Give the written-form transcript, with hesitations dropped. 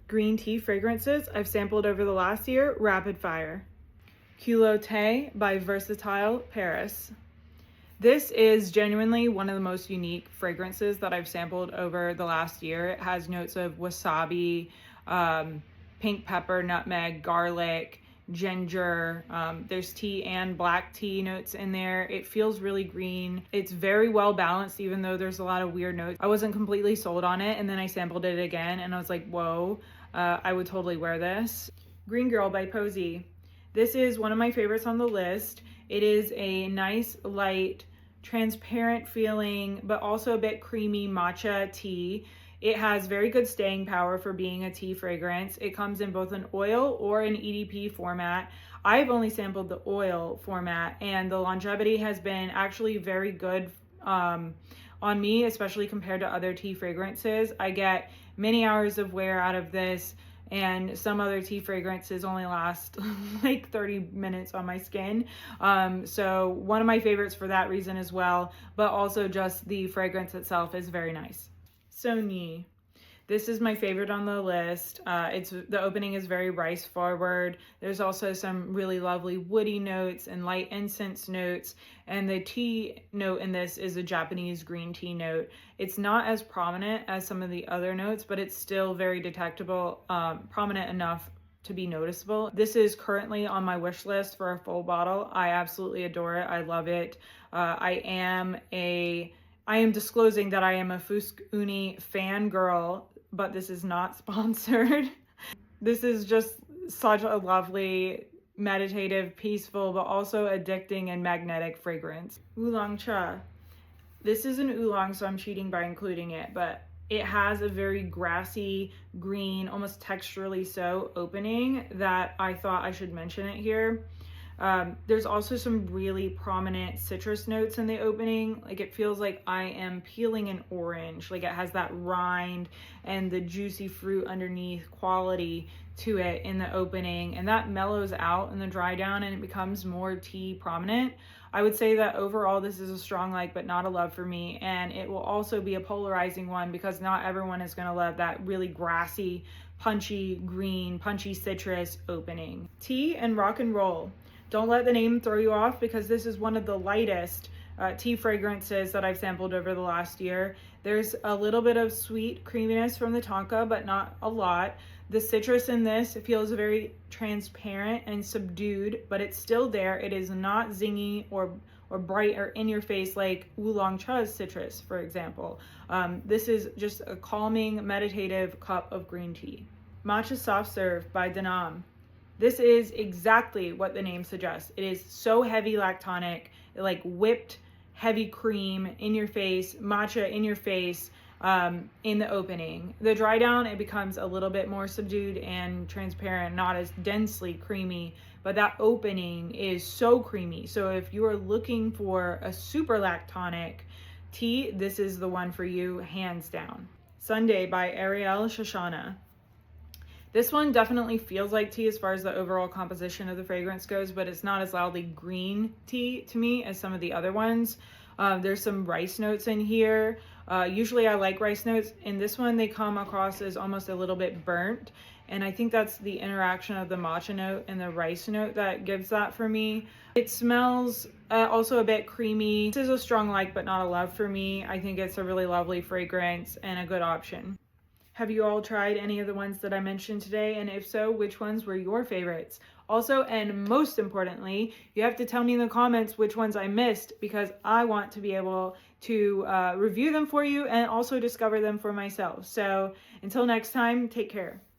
Green tea fragrances I've sampled over the last year, rapid fire. Culot by Versatile Paris. This is genuinely one of the most unique fragrances that I've sampled over the last year. It has notes of wasabi, pink pepper, nutmeg, garlic, ginger. There's tea and black tea notes in there. It feels really green. It's very well balanced, even though there's a lot of weird notes. I wasn't completely sold on it, and then I sampled it again and I was like, whoa, I would totally wear this. Green Girl by Poesie. This is one of my favorites on the list. It is a nice, light, transparent feeling, but also a bit creamy matcha tea. It has very good staying power for being a tea fragrance. It comes in both an oil or an EDP format. I've only sampled the oil format, and the longevity has been actually very good on me, especially compared to other tea fragrances. I get many hours of wear out of this, and some other tea fragrances only last like 30 minutes on my skin. So one of my favorites for that reason as well, but also just the fragrance itself is very nice. Sogni. This is my favorite on the list. The opening is very rice forward. There's also some really lovely woody notes and light incense notes. And the tea note in this is a Japanese green tea note. It's not as prominent as some of the other notes, but it's still very detectable, prominent enough to be noticeable. This is currently on my wish list for a full bottle. I absolutely adore it. I love it. I am disclosing that I am a Fusciuni fangirl, but this is not sponsored. This is just such a lovely, meditative, peaceful, but also addicting and magnetic fragrance. Wulong Cha. This is an oolong, so I'm cheating by including it, but it has a very grassy, green, almost texturally so opening that I thought I should mention it here. There's also some really prominent citrus notes in the opening. Like, it feels like I am peeling an orange. Like, it has that rind and the juicy fruit underneath quality to it in the opening, and that mellows out in the dry down and it becomes more tea prominent. I would say that overall this is a strong like but not a love for me, and it will also be a polarizing one because not everyone is going to love that really grassy, punchy green, punchy citrus opening. Tea and rock and roll. Don't let the name throw you off, because this is one of the lightest tea fragrances that I've sampled over the last year. There's a little bit of sweet creaminess from the tonka, but not a lot. The citrus in this feels very transparent and subdued, but it's still there. It is not zingy or bright or in your face like Wulong Cha's citrus, for example. This is just a calming, meditative cup of green tea. Matcha Soft Serve by Danam. This is exactly what the name suggests. It is so heavy lactonic, like whipped heavy cream in your face, matcha in your face in the opening. The dry down, it becomes a little bit more subdued and transparent, not as densely creamy, but that opening is so creamy. So if you are looking for a super lactonic tea, this is the one for you, hands down. Sunday by Arielle Shoshana. This one definitely feels like tea as far as the overall composition of the fragrance goes, but it's not as loudly green tea to me as some of the other ones. There's some rice notes in here. Usually I like rice notes. In this one, they come across as almost a little bit burnt, and I think that's the interaction of the matcha note and the rice note that gives that for me. It smells also a bit creamy. This is a strong like but not a love for me. I think it's a really lovely fragrance and a good option. Have you all tried any of the ones that I mentioned today? And if so, which ones were your favorites? Also, and most importantly, you have to tell me in the comments which ones I missed, because I want to be able to review them for you and also discover them for myself. So until next time, take care.